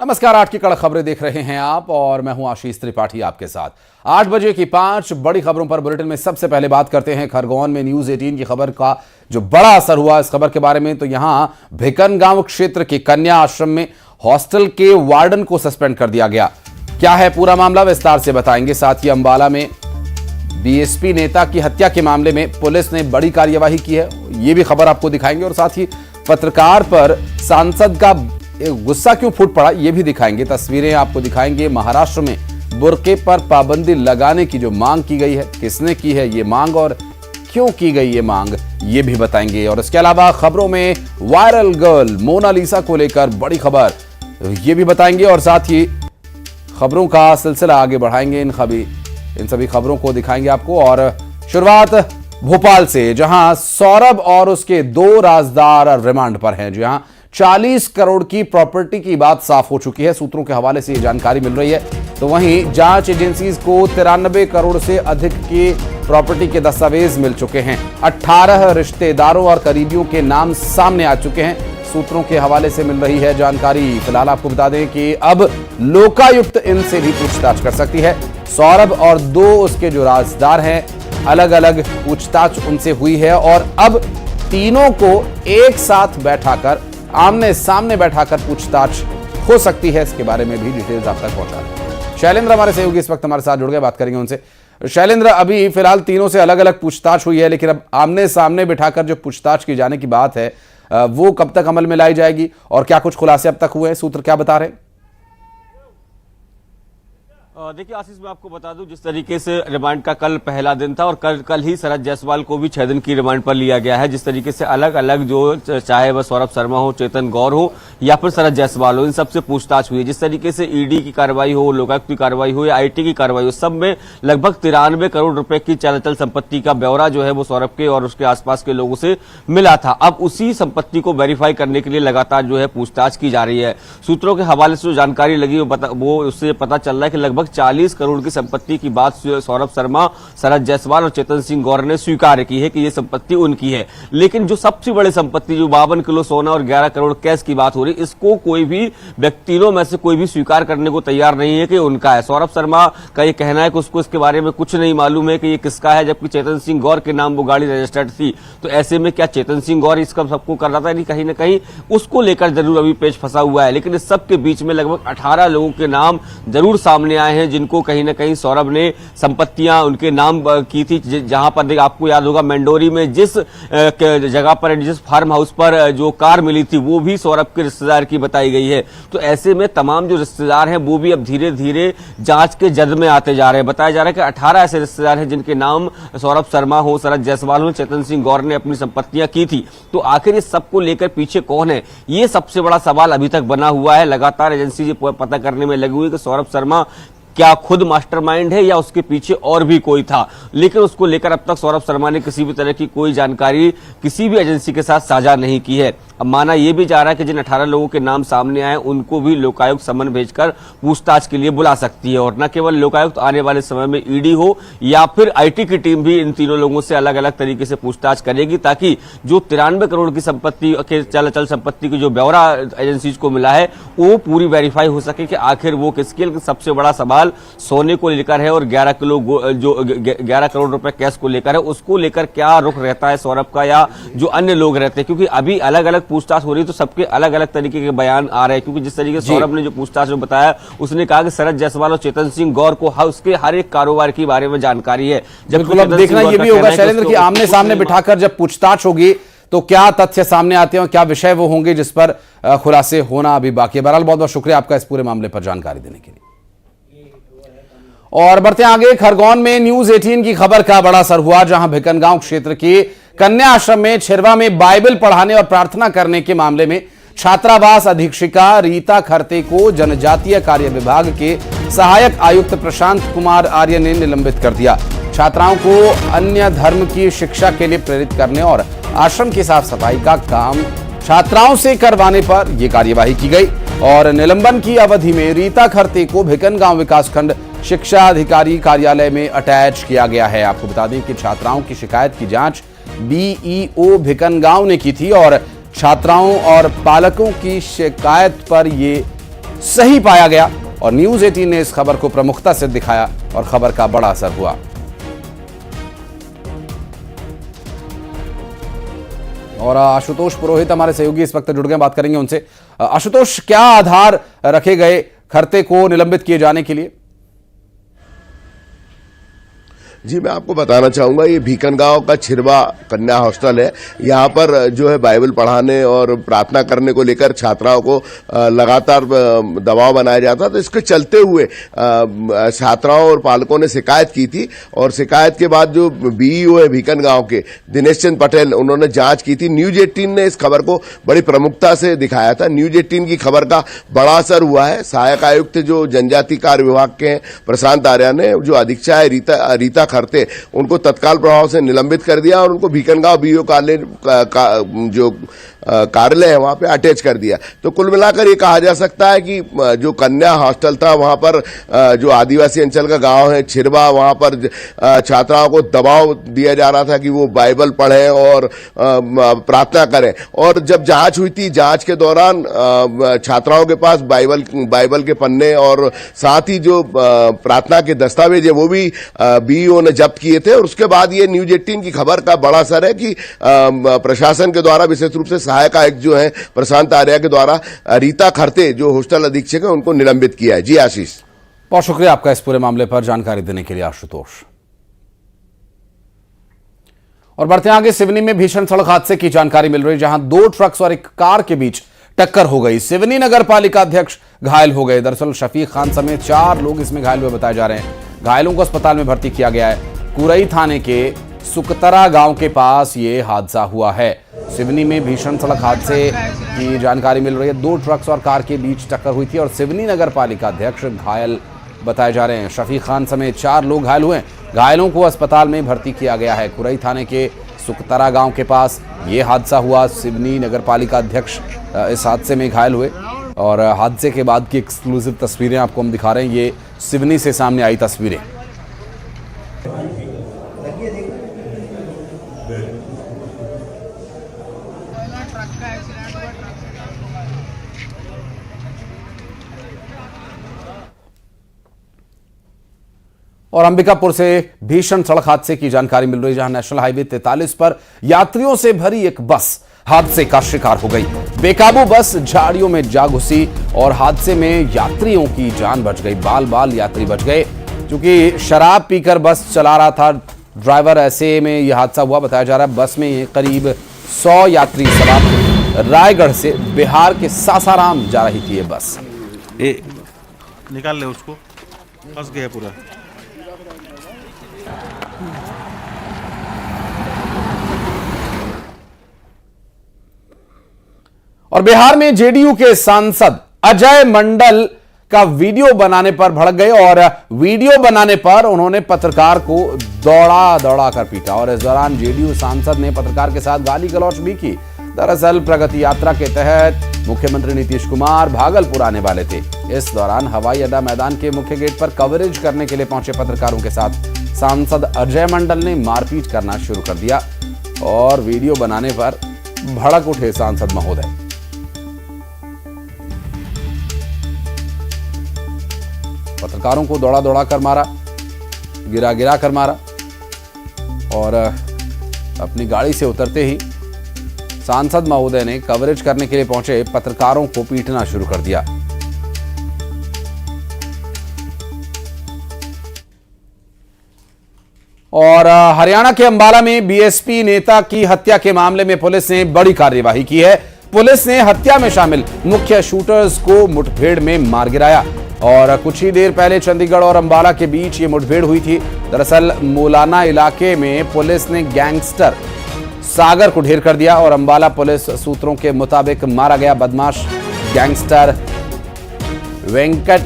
नमस्कार, 8 की कड़क खबरें देख रहे हैं आप और मैं हूं आशीष त्रिपाठी आपके साथ। 8 बजे की 5 बड़ी खबरों पर बुलेटिन में सबसे पहले बात करते हैं खरगोन में न्यूज 18 की खबर का जो बड़ा असर हुआ इस खबर के बारे में। तो यहां भिकनगांव क्षेत्र के कन्या आश्रम में हॉस्टल के वार्डन को सस्पेंड कर दिया गया। क्या है पूरा मामला, विस्तार से बताएंगे। साथ ही अंबाला में बीएसपी नेता की हत्या के मामले में पुलिस ने बड़ी कार्यवाही की है, ये भी खबर आपको दिखाएंगे। और साथ ही पत्रकार पर सांसद का गुस्सा क्यों फूट पड़ा, ये भी दिखाएंगे। तस्वीरें आपको दिखाएंगे। महाराष्ट्र में बुर्के पर पाबंदी लगाने की जो मांग की गई है, किसने की है ये मांग और क्यों की गई ये मांग, ये भी बताएंगे। और इसके अलावा खबरों में वायरल गर्ल मोनालिसा को लेकर बड़ी खबर, ये भी बताएंगे। और साथ ही खबरों का सिलसिला आगे बढ़ाएंगे, इन सभी खबरों को दिखाएंगे आपको। और शुरुआत भोपाल से, जहां सौरभ और उसके 2 राजदार रिमांड पर हैं। जहां 40 करोड़ की प्रॉपर्टी की बात साफ हो चुकी है, सूत्रों के हवाले से ये जानकारी मिल रही है। तो वहीं जांच एजेंसीज को 93 करोड़ से अधिक की प्रॉपर्टी के दस्तावेज मिल चुके हैं। 18 रिश्तेदारों और करीबियों के नाम सामने आ चुके हैं, सूत्रों के हवाले से मिल रही है जानकारी। फिलहाल आपको बता दें कि अब लोकायुक्त इनसे भी पूछताछ कर सकती है। सौरभ और 2 उसके जो राजदार हैं, अलग अलग पूछताछ उनसे हुई है और अब तीनों को एक साथ बैठाकर, आमने सामने बैठाकर पूछताछ हो सकती है। इसके बारे में भी डिटेल्स आप तक पहुंचा रहे हैं शैलेंद्र, हमारे सहयोगी इस वक्त हमारे साथ जुड़ गए, बात करेंगे उनसे। शैलेंद्र, अभी फिलहाल तीनों से अलग अलग पूछताछ हुई है, लेकिन अब आमने सामने बिठाकर जो पूछताछ की जाने की बात है वो कब तक अमल में लाई जाएगी और क्या कुछ खुलासे अब तक हुए हैं, सूत्र क्या बता रहे हैं? देखिए आशीष, मैं आपको बता दूं, जिस तरीके से रिमांड का कल पहला दिन था और कल ही शरद जायसवाल को भी 6 दिन की रिमांड पर लिया गया है। जिस तरीके से अलग अलग जो, चाहे वह सौरभ शर्मा हो, चेतन गौर हो या फिर शरद जायसवाल हो, इन सबसे पूछताछ हुई है। जिस तरीके से ईडी की कार्रवाई हो, लोकायुक्त की कार्रवाई हो या आईटी की कार्रवाई हो, सब में लगभग 93 करोड़ रुपए की चल संपत्ति का ब्यौरा जो है वो सौरभ के और उसके आसपास के लोगों से मिला था। अब उसी संपत्ति को वेरीफाई करने के लिए लगातार जो है पूछताछ की जा रही है। सूत्रों के हवाले से जो जानकारी लगी वो उससे पता चल रहा है कि लगभग 40 करोड़ की संपत्ति की बात सौरभ शर्मा, शरद जायसवाल और चेतन सिंह गौर ने स्वीकार की है कि यह संपत्ति उनकी है। लेकिन जो सबसे बड़ी संपत्ति, जो 52 किलो सोना और 11 करोड़ कैश की बात हो रही, इसको कोई भी व्यक्ति, तीनों में से कोई भी स्वीकार करने को तैयार नहीं है कि उनका है। सौरभ शर्मा का यह कहना है कि उसको इसके बारे में कुछ नहीं मालूम है कि ये किसका है, जबकि चेतन सिंह गौर के नाम वो गाड़ी रजिस्टर्ड थी। तो ऐसे में क्या चेतन सिंह गौर इसका सबको कर रहा था? कहीं ना कहीं उसको लेकर जरूर अभी पेच फंसा हुआ है। लेकिन इस सब के बीच में लगभग 18 लोगों के नाम जरूर सामने आए हैं, जिनको कहीं ना कहीं सौरभ ने संपत्तियां उनके नाम की थी। जहां पर आपको याद होगा मंडोरी में जिस जगह पर, जिस फार्म हाउस पर जो कार मिली थी, वो भी सौरभ के रिश्तेदार की बताई गई है। तो ऐसे में तमाम जो रिश्तेदार हैं वो भी अब धीरे धीरे जांच के जद में आते जा रहे हैं। बताया जा रहा है कि 18 ऐसे रिश्तेदार हैं जिनके नाम सौरभ शर्मा हो, शरद जायसवाल हो, चेतन सिंह गौर ने अपनी संपत्तियां की थी। तो आखिर इस सबको लेकर पीछे कौन है, ये सबसे बड़ा सवाल अभी तक बना हुआ है। लगातार एजेंसी पता करने में लगी हुई है कि सौरभ शर्मा क्या खुद मास्टरमाइंड है या उसके पीछे और भी कोई था। लेकिन उसको लेकर अब तक सौरभ शर्मा ने किसी भी तरह की कोई जानकारी किसी भी एजेंसी के साथ साझा नहीं की है। अब माना यह भी जा रहा है कि जिन 18 लोगों के नाम सामने आए उनको भी लोकायुक्त समन भेजकर पूछताछ के लिए बुला सकती है। और न केवल लोकायुक्त, आने वाले समय में ईडी हो या फिर आईटी की टीम भी इन तीनों लोगों से अलग अलग तरीके से पूछताछ करेगी, ताकि जो 93 करोड़ की संपत्ति के चल संपत्ति की जो ब्यौरा एजेंसीज को मिला है वो पूरी वेरीफाई हो सके कि आखिर वो किसके। सबसे बड़ा सवाल सोने को लेकर है और 11 करोड़ रुपए कैश को लेकर है। उसको लेकर क्या रुख रहता है सौरभ का या जो अन्य लोग रहते हैं, क्योंकि अभी अलग अलग पूछताछ हो रही है तो सबके अलग अलग तरीके के बयान आ रहे हैं। क्योंकि जिस तरीके से सौरभ ने जो पूछताछ में बताया, उसने कहा कि शरद जायसवाल और चेतन सिंह गौर को उसके हर एक कारोबार के बारे में जानकारी है। जब देखना यह भी होगा शैलेंद्र की आमने सामने बिठाकर जब पूछताछ होगी तो क्या तथ्य सामने आते हैं और क्या विषय वो होंगे जिस पर खुलासे होना अभी बाकी है। बहरहाल बहुत बहुत शुक्रिया आपका इस पूरे मामले पर जानकारी देने के लिए। और बढ़ते आगे, खरगोन में न्यूज 18 की खबर का बड़ा असर हुआ, जहां भिकनगांव क्षेत्र के कन्या आश्रम में छिरवा में बाइबल पढ़ाने और प्रार्थना करने के मामले में छात्रावास अधीक्षिका रीता खरते को जनजातीय कार्य विभाग के सहायक आयुक्त प्रशांत कुमार आर्य ने निलंबित कर दिया। छात्राओं को अन्य धर्म की शिक्षा के लिए प्रेरित करने और आश्रम की साफ सफाई का काम छात्राओं से करवाने पर यह कार्यवाही की गई। और निलंबन की अवधि में रीता खरते को भिकनगांव विकासखंड शिक्षा अधिकारी कार्यालय में अटैच किया गया है। आपको बता दें कि छात्राओं की शिकायत की जांच बीईओ भिकनगांव ने की थी और छात्राओं और पालकों की शिकायत पर यह सही पाया गया और न्यूज 18 ने इस खबर को प्रमुखता से दिखाया और खबर का बड़ा असर हुआ। और आशुतोष पुरोहित हमारे सहयोगी इस वक्त जुड़ गए, बात करेंगे उनसे। आशुतोष, क्या आधार रखे गए खरते को निलंबित किए जाने के लिए? जी, मैं आपको बताना चाहूंगा, ये भीकनगांव का छिरवा कन्या हॉस्टल है। यहाँ पर जो है बाइबल पढ़ाने और प्रार्थना करने को लेकर छात्राओं को लगातार दबाव बनाया जाता, तो इसके चलते हुए छात्राओं और पालकों ने शिकायत की थी और शिकायत के बाद जो बीईओ है भीकनगांव के दिनेश चंद पटेल, उन्होंने जांच की थी। न्यूज 18 ने इस खबर को बड़ी प्रमुखता से दिखाया था। न्यूज 18 की खबर का बड़ा असर हुआ है। सहायक आयुक्त जो जनजाति कार्य विभाग के हैं प्रशांत आर्या ने, जो अधीक्षक है रीता खरते, उनको तत्काल प्रभाव से निलंबित कर दिया और उनको भीकनगांव बीईओ कार्यालय है वहां पे अटैच कर दिया। तो कुल मिलाकर ये कहा जा सकता है कि जो कन्या हॉस्टल था वहां पर जो आदिवासी अंचल का गांव है छिरवा, वहां पर छात्राओं को दबाव दिया जा रहा था कि वो बाइबल पढ़ें और प्रार्थना करें। और जब जांच हुई थी, जांच के दौरान छात्राओं के पास बाइबल के पन्ने और साथ ही जो प्रार्थना के दस्तावेज है वो भी बीईओ ने जब्त किए थे। और उसके बाद ये न्यूज 18 की खबर का बड़ा असर है कि प्रशासन के द्वारा विशेष रूप से सहायक आयुक्त जो है प्रशांत आर्या के द्वारा रीता खरते जो हॉस्टल अधीक्षक है उनको निलंबित किया है। जी आशीष, बहुत शुक्रिया आपका इस पूरे मामले पर जानकारी देने के लिए आशुतोष। और बढ़ते आगे, सिवनी में भीषण सड़क हादसे की जानकारी मिल रही है, जहां 2 ट्रक्स और एक कार के बीच टक्कर हो गई। सिवनी नगर पालिका अध्यक्ष घायल हो गए। दरअसल शफीक खान समेत 4 लोग इसमें घायल हुए बताए जा रहे हैं। घायलों को अस्पताल में भर्ती किया गया है। कुरई थाने के सुकतरा गांव के पास ये हादसा हुआ है। सिवनी में भीषण सड़क हादसे की जानकारी मिल रही है। 2 ट्रक्स और कार के बीच टक्कर हुई थी और सिवनी नगर पालिका अध्यक्ष घायल बताए जा रहे हैं। शफीक खान समेत 4 लोग घायल हुए। घायलों को अस्पताल में भर्ती किया गया है। कुरई थाने के सुकतरा गांव के पास ये हादसा हुआ। सिवनी नगर पालिका अध्यक्ष इस हादसे में घायल हुए और हादसे के बाद की एक्सक्लूसिव तस्वीरें आपको हम दिखा रहे हैं। ये सिवनी से सामने आई तस्वीरें। और अंबिकापुर से भीषण सड़क हादसे की जानकारी मिल रही है, जहां नेशनल हाईवे 43 पर यात्रियों से भरी एक बस हादसे का शिकार हो गई। बेकाबू बस झाड़ियों में जा घुसी और हादसे में यात्रियों की जान बच गई। बाल बाल यात्री बच गए। क्योंकि शराब पीकर बस चला रहा था ड्राइवर, ऐसे में यह हादसा हुआ बताया जा रहा है। बस में करीब 100 यात्री सवार थे। रायगढ़ से बिहार के सासाराम जा रही थी ये बस। निकाल ले उसको, फंस गया पूरा। और बिहार में जेडीयू के सांसद अजय मंडल का वीडियो बनाने पर भड़क गए और वीडियो बनाने पर उन्होंने पत्रकार को दौड़ा कर पीटा और इस दौरान जेडीयू सांसद ने पत्रकार के साथ गाली गलौच भी की। दरअसल प्रगति यात्रा के तहत मुख्यमंत्री नीतीश कुमार भागलपुर आने वाले थे। इस दौरान हवाई अड्डा मैदान के मुख्य गेट पर कवरेज करने के लिए पहुंचे पत्रकारों के साथ सांसद अजय मंडल ने मारपीट करना शुरू कर दिया और वीडियो बनाने पर भड़क उठे सांसद महोदय। पत्रकारों को दौड़ा कर मारा, गिरा कर मारा और अपनी गाड़ी से उतरते ही सांसद महोदय ने कवरेज करने के लिए पहुंचे पत्रकारों को पीटना शुरू कर दिया। और हरियाणा के अंबाला में बीएसपी नेता की हत्या के मामले में पुलिस ने बड़ी कार्यवाही की है। पुलिस ने हत्या में शामिल मुख्य शूटर्स को मुठभेड़ में मार गिराया और कुछ ही देर पहले चंडीगढ़ और अंबाला के बीच ये मुठभेड़ हुई थी। दरअसल मोलाना इलाके में पुलिस ने गैंगस्टर सागर को ढेर कर दिया और अंबाला पुलिस सूत्रों के मुताबिक मारा गया बदमाश गैंगस्टर वेंकट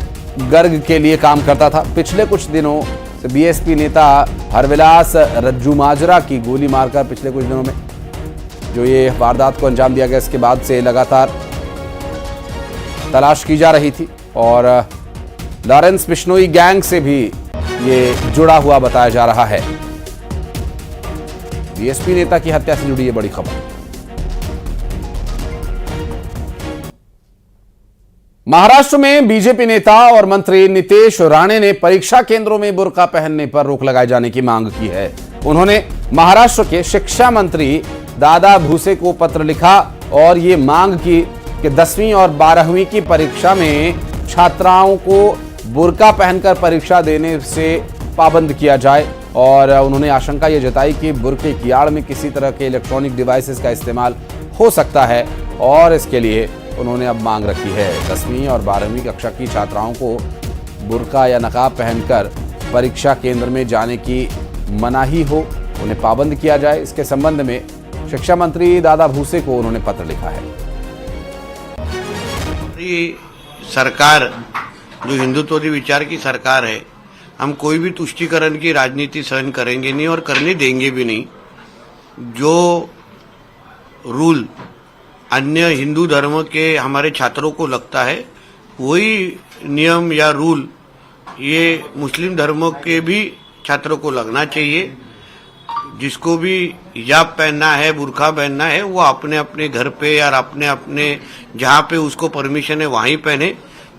गर्ग के लिए काम करता था। पिछले कुछ दिनों से बीएसपी नेता हरविलास रज्जूमाजरा की गोली मारकर पिछले कुछ दिनों में जो ये वारदात को अंजाम दिया गया, इसके बाद से लगातार तलाश की जा रही थी और लॉरेंस बिश्नोई गैंग से भी ये जुड़ा हुआ बताया जा रहा है। बीएसपी नेता की हत्या से जुड़ी ये बड़ी खबर। महाराष्ट्र में बीजेपी नेता और मंत्री नितेश राणे ने परीक्षा केंद्रों में बुर्का पहनने पर रोक लगाए जाने की मांग की है। उन्होंने महाराष्ट्र के शिक्षा मंत्री दादा भुसे को पत्र लिखा और ये मांग की कि 10वीं और 12वीं की परीक्षा में छात्राओं को बुर्का पहनकर परीक्षा देने से पाबंद किया जाए। और उन्होंने आशंका ये जताई कि बुर्के की आड़ में किसी तरह के इलेक्ट्रॉनिक डिवाइसेस का इस्तेमाल हो सकता है और इसके लिए उन्होंने अब मांग रखी है 10वीं और 12वीं कक्षा की छात्राओं को बुर्का या नकाब पहनकर परीक्षा केंद्र में जाने की मनाही हो, उन्हें पाबंद किया जाए। इसके संबंध में शिक्षा मंत्री दादा भूसे को उन्होंने पत्र लिखा है। ये सरकार जो हिंदुत्ववादी विचार की सरकार है, हम कोई भी तुष्टीकरण की राजनीति सहन करेंगे नहीं और करने देंगे भी नहीं। जो रूल अन्य हिंदू धर्म के हमारे छात्रों को लगता है वही नियम या रूल ये मुस्लिम धर्म के भी छात्रों को लगना चाहिए। जिसको भी हिजाब पहनना है, बुर्का पहनना है, वो अपने अपने घर पे या अपने अपने जहाँ पे उसको परमिशन है वहीं पहने।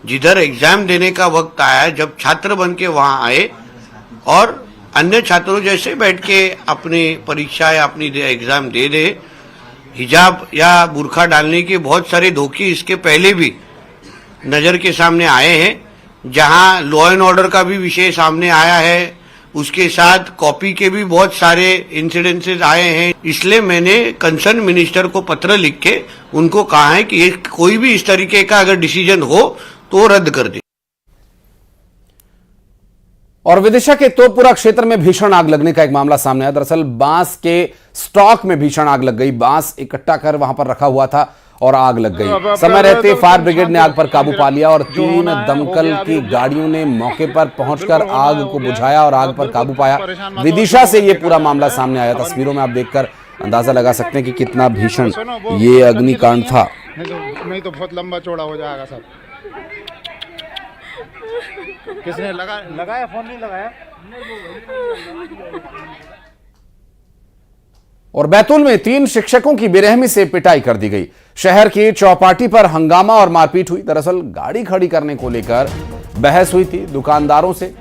जिधर एग्जाम देने का वक्त आया है, जब छात्र बन के वहां आए और अन्य छात्रों जैसे बैठ के अपनी परीक्षा या अपनी एग्जाम दे दे। हिजाब या बुर्का डालने के बहुत सारे धोखे इसके पहले भी नजर के सामने आए हैं, जहां लॉ एंड ऑर्डर का भी विषय सामने आया है, उसके साथ कॉपी के भी बहुत सारे इंसिडेंसेस आए हैं। इसलिए मैंने कंसर्न मिनिस्टर को पत्र लिख के उनको कहा है कि कोई भी इस तरीके का अगर डिसीजन हो तो रद्द कर दे। और विदिशा के तोपुरा क्षेत्र में भीषण आग लगने का एक मामला सामने आया। दरअसल बांस के स्टॉक में भीषण आग लग गई। बांस इकट्ठा कर वहां पर रखा हुआ था और आग लग गई। समय रहते फायर ब्रिगेड ने आग पर काबू पा लिया और 3 दमकल की गाड़ियों ने मौके पर पहुंचकर आग को बुझाया और आग पर काबू पाया। विदिशा से यह पूरा मामला सामने आया। तस्वीरों में आप देखकर अंदाजा लगा सकते हैं कि कितना भीषण ये अग्निकांड था। नहीं तो बहुत लंबा चौड़ा हो जाएगा सब। किसने लगाया फोन नहीं लगाया। और बैतूल में 3 शिक्षकों की बेरहमी से पिटाई कर दी गई। शहर की चौपाटी पर हंगामा और मारपीट हुई। दरअसल गाड़ी खड़ी करने को लेकर बहस हुई थी दुकानदारों से।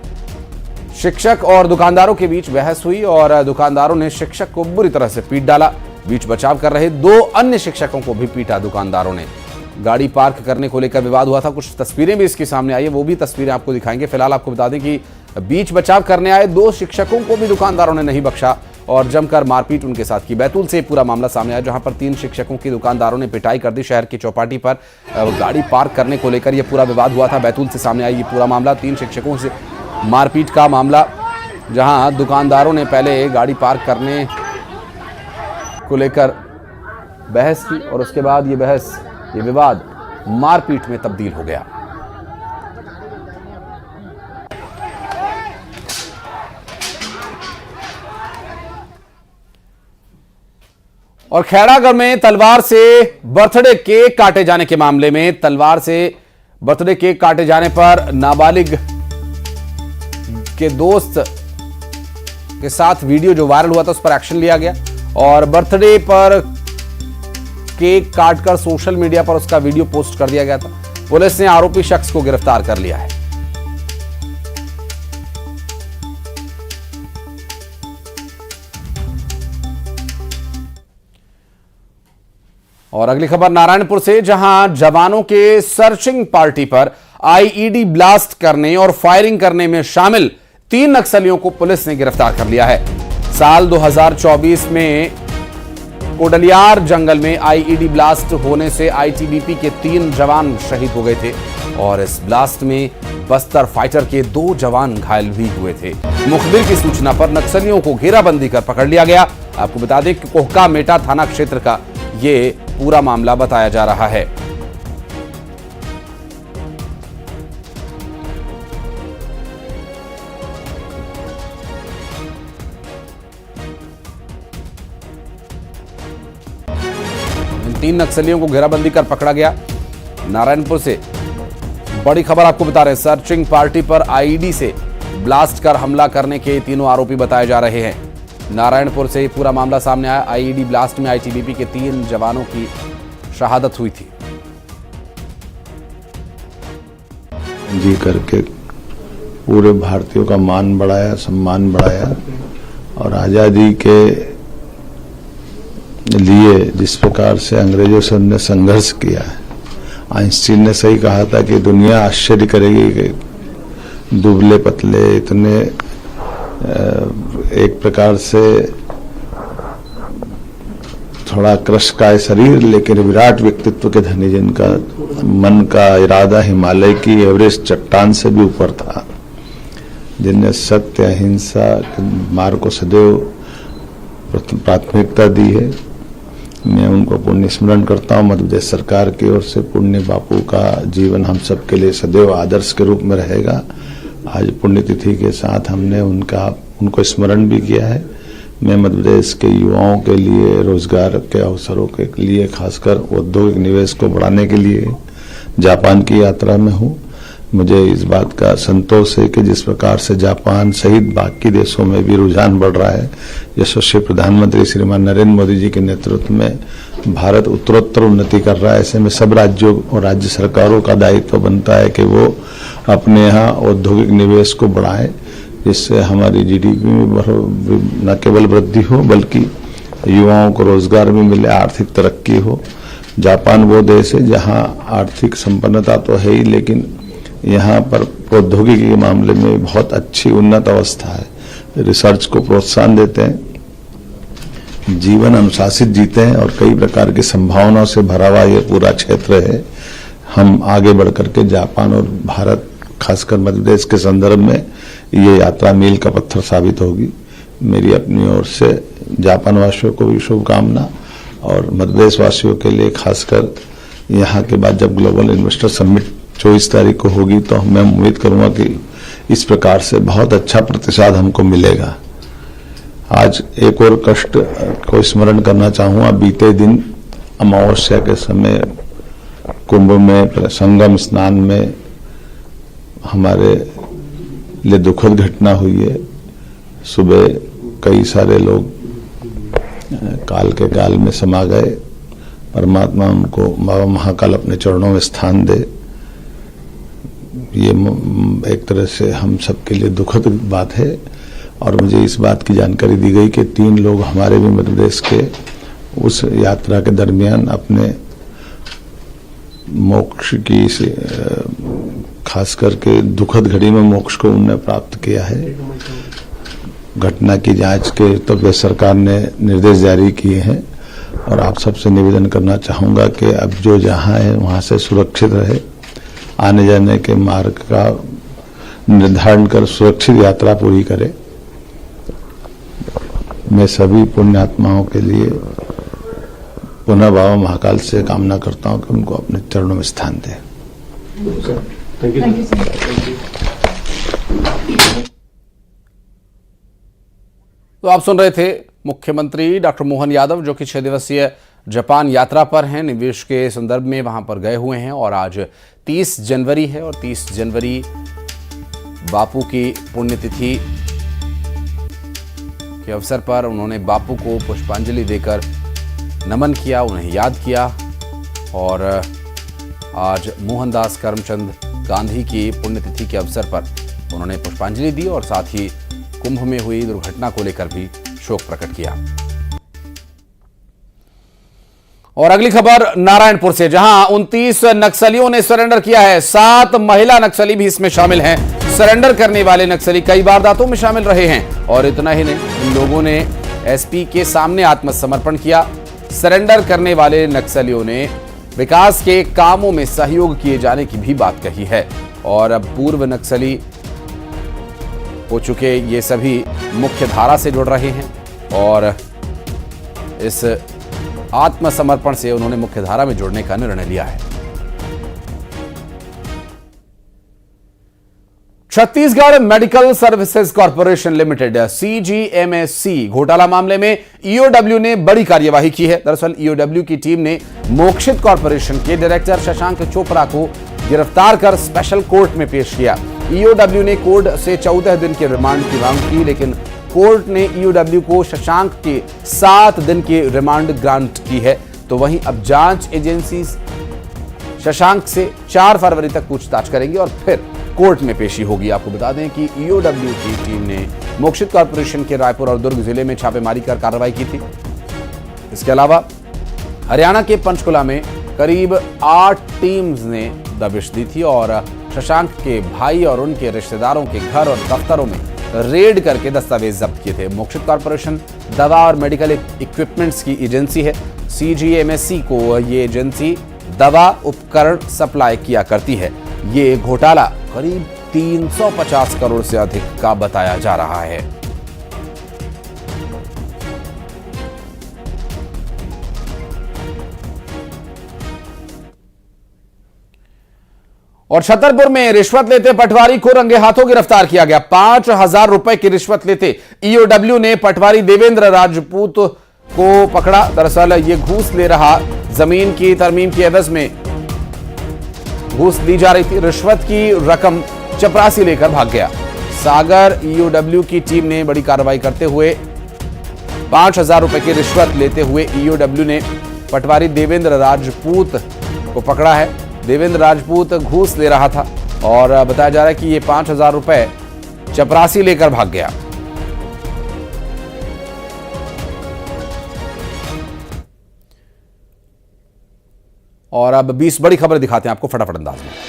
शिक्षक और दुकानदारों के बीच बहस हुई और दुकानदारों ने शिक्षक को बुरी तरह से पीट डाला। बीच बचाव कर रहे 2 अन्य शिक्षकों को भी पीटा दुकानदारों ने। गाड़ी पार्क करने को लेकर विवाद हुआ था। कुछ तस्वीरें भी इसके सामने आई है, वो भी तस्वीरें आपको दिखाएंगे। फिलहाल आपको बता दें कि बीच बचाव करने आए 2 शिक्षकों को भी दुकानदारों ने नहीं बख्शा और जमकर मारपीट उनके साथ की। बैतूल से पूरा मामला सामने आया, जहां पर 3 शिक्षकों की दुकानदारों ने पिटाई कर दी। शहर की चौपाटी पर गाड़ी पार्क करने को लेकर यह पूरा विवाद हुआ था। बैतूल से सामने आई ये पूरा मामला 3 शिक्षकों से मारपीट का मामला, जहां दुकानदारों ने पहले गाड़ी पार्क करने को लेकर बहस की और उसके बाद ये विवाद मारपीट में तब्दील हो गया। और खैरागढ़ में तलवार से बर्थडे केक काटे जाने के मामले में तलवार से बर्थडे केक काटे जाने पर नाबालिग के दोस्त के साथ वीडियो जो वायरल हुआ था उस पर एक्शन लिया गया और बर्थडे पर केक काटकर सोशल मीडिया पर उसका वीडियो पोस्ट कर दिया गया था। पुलिस ने आरोपी शख्स को गिरफ्तार कर लिया है। और अगली खबर नारायणपुर से, जहां जवानों के सर्चिंग पार्टी पर आईईडी ब्लास्ट करने और फायरिंग करने में शामिल 3 नक्सलियों को पुलिस ने गिरफ्तार कर लिया है। साल 2024 में कोडलियार जंगल में आईईडी ब्लास्ट होने से आईटीबीपी के 3 जवान शहीद हो गए थे और इस ब्लास्ट में बस्तर फाइटर के 2 जवान घायल भी हुए थे। मुखबिर की सूचना पर नक्सलियों को घेराबंदी कर पकड़ लिया गया। आपको बता दें कि कोहका मेटा थाना क्षेत्र का ये पूरा मामला बताया जा रहा है। इन 3 नक्सलियों को घेराबंदी कर पकड़ा गया। नारायणपुर से बड़ी खबर आपको बता रहे हैं। सर्चिंग पार्टी पर आईईडी से ब्लास्ट कर हमला करने के तीनों आरोपी बताए जा रहे हैं। नारायणपुर से पूरा मामला सामने आया। आईईडी ब्लास्ट में आईटीबीपी के 3 जवानों की शहादत हुई थी। जी करके पूरे भारतीयों का मान बढ़ाया, सम्मान बढ़ाया और आज़ादी के लिए जिस प्रकार से अंग्रेजों से उन्होंने संघर्ष किया है। आइंस्टीन ने सही कहा था कि दुनिया आश्चर्य करेगी कि दुबले पतले इतने एक प्रकार से थोड़ा कृशकाय शरीर लेकिन विराट व्यक्तित्व के धनी, जिनका मन का इरादा हिमालय की एवरेस्ट चट्टान से भी ऊपर था, जिनने सत्य अहिंसा के मार्ग को सदैव प्राथमिकता दी है। मैं उनको पुण्य स्मरण करता हूँ। मध्य प्रदेश सरकार की ओर से पुण्य बापू का जीवन हम सब के लिए सदैव आदर्श के रूप में रहेगा। आज पुण्यतिथि के साथ हमने उनको स्मरण भी किया है। मैं मध्य प्रदेश के युवाओं के लिए रोजगार के अवसरों के लिए, खासकर औद्योगिक निवेश को बढ़ाने के लिए जापान की यात्रा में हूँ। मुझे इस बात का संतोष है कि जिस प्रकार से जापान सहित बाकी देशों में भी रुझान बढ़ रहा है, यशस्वी प्रधानमंत्री श्रीमान नरेंद्र मोदी जी के नेतृत्व में भारत उत्तरोत्तर उन्नति कर रहा है। ऐसे में सब राज्यों और राज्य सरकारों का दायित्व बनता है कि वो अपने यहाँ औद्योगिक निवेश को बढ़ाएं, जिससे हमारी जीडीपी में न केवल वृद्धि हो बल्कि युवाओं को रोजगार भी मिले, आर्थिक तरक्की हो। जापान वो देश है जहाँ आर्थिक संपन्नता तो है ही, लेकिन यहाँ पर प्रौद्योगिकी के मामले में बहुत अच्छी उन्नत अवस्था है। रिसर्च को प्रोत्साहन देते हैं, जीवन अनुशासित जीते हैं और कई प्रकार की संभावनाओं से भरा हुआ ये पूरा क्षेत्र है। हम आगे बढ़ करके जापान और भारत, खासकर मध्य प्रदेश के संदर्भ में ये यात्रा मील का पत्थर साबित होगी। मेरी अपनी ओर से जापान वासियों को भी शुभकामना और मध्य प्रदेश वासियों के लिए, खासकर यहाँ के बाद जब ग्लोबल इन्वेस्टर समिट 24 तारीख को होगी तो मैं उम्मीद करूंगा कि इस प्रकार से बहुत अच्छा प्रतिसाद हमको मिलेगा। आज एक और कष्ट को स्मरण करना चाहूँगा। बीते दिन अमावस्या के समय कुंभ में संगम स्नान में हमारे लिए दुखद घटना हुई है। सुबह कई सारे लोग काल के गाल में समा गए। परमात्मा उनको, बाबा महाकाल अपने चरणों में स्थान दे। ये एक तरह से हम सबके लिए दुखद बात है और मुझे इस बात की जानकारी दी गई कि 3 लोग हमारे भी मध्य प्रदेश के उस यात्रा के दरमियान अपने मोक्ष की, खास करके दुखद घड़ी में मोक्ष को उन्होंने प्राप्त किया है। घटना की जांच के तो सरकार ने निर्देश जारी किए हैं और आप सबसे निवेदन करना चाहूँगा कि अब जो जहाँ है वहाँ से सुरक्षित रहे, आने जाने के मार्ग का निर्धारण कर सुरक्षित यात्रा पूरी करे। मैं सभी पुण्यात्माओं के लिए पुनः बाबा महाकाल से कामना करता हूं कि उनको अपने चरणों में स्थान दें। तो आप सुन रहे थे मुख्यमंत्री डॉक्टर मोहन यादव, जो कि 6 दिवसीय जापान यात्रा पर हैं। निवेश के संदर्भ में वहां पर गए हुए हैं और आज 30 जनवरी है और 30 जनवरी बापू की पुण्यतिथि के अवसर पर उन्होंने बापू को पुष्पांजलि देकर नमन किया, उन्हें याद किया। और आज मोहनदास करमचंद गांधी की पुण्यतिथि के अवसर पर उन्होंने पुष्पांजलि दी और साथ ही कुंभ में हुई दुर्घटना को लेकर भी शोक प्रकट किया। और अगली खबर नारायणपुर से, जहां 29 नक्सलियों ने सरेंडर किया है। 7 महिला नक्सली भी इसमें शामिल हैं। सरेंडर करने वाले नक्सली कई वारदातों में शामिल रहे हैं और इतना ही नहीं, इन लोगों ने एसपी के सामने आत्मसमर्पण किया। सरेंडर करने वाले नक्सलियों ने विकास के कामों में सहयोग किए जाने की भी बात कही है और अब पूर्व नक्सली हो चुके ये सभी मुख्य धारा से जुड़ रहे हैं और इस आत्मसमर्पण से उन्होंने मुख्य धारा में जुड़ने का निर्णय लिया है। Chhattisgarh medical services corporation limited CGMSC घोटाला मामले में ईओडब्ल्यू ने बड़ी कार्यवाही की है। दरअसल ईओडब्ल्यू की टीम ने मोक्षित कॉर्पोरेशन के डायरेक्टर शशांक चोपड़ा को गिरफ्तार कर स्पेशल कोर्ट में पेश किया। ईओडब्ल्यू ने कोर्ट से 14 दिन के रिमांड की मांग की, लेकिन कोर्ट ने ईओडब्ल्यू को शशांक के 7 दिन की रिमांड ग्रांट की है। तो वहीं अब जांच एजेंसी शशांक से 4 फरवरी तक पूछताछ करेंगी और फिर कोर्ट में पेशी होगी। आपको बता दें कि ईओडब्ल्यू की टीम ने मोक्षित कॉरपोरेशन के रायपुर और दुर्ग जिले में छापेमारी कर कार्रवाई की थी। इसके अलावा हरियाणा के पंचकुला में करीब 8 टीम्स ने दबिश दी थी और शशांक के भाई और उनके रिश्तेदारों के घर और दफ्तरों में रेड करके दस्तावेज जब्त किए थे। मोक्षित कॉरपोरेशन दवा और मेडिकल इक्विपमेंट्स की एजेंसी है। CGMSC को ये एजेंसी दवा उपकरण सप्लाई किया करती है। ये घोटाला करीब 350 करोड़ से अधिक का बताया जा रहा है। और छतरपुर में रिश्वत लेते पटवारी को रंगे हाथों गिरफ्तार किया गया। 5,000 रुपए की रिश्वत लेते ईओडब्ल्यू ने पटवारी देवेंद्र राजपूत को पकड़ा। दरअसल ये घूस ले रहा, जमीन की तरमीम की एवज में घूस ली जा रही थी। रिश्वत की रकम चपरासी लेकर भाग गया। सागर ईओडब्ल्यू की टीम ने बड़ी कार्रवाई करते हुए 5,000 रुपए की रिश्वत लेते हुए ईओडब्ल्यू ने पटवारी देवेंद्र राजपूत को पकड़ा है। देवेंद्र राजपूत घूस ले रहा था और बताया जा रहा है कि ये 5,000 रुपए चपरासी लेकर भाग गया। और अब 20 बड़ी खबर दिखाते हैं आपको फटाफट अंदाज में।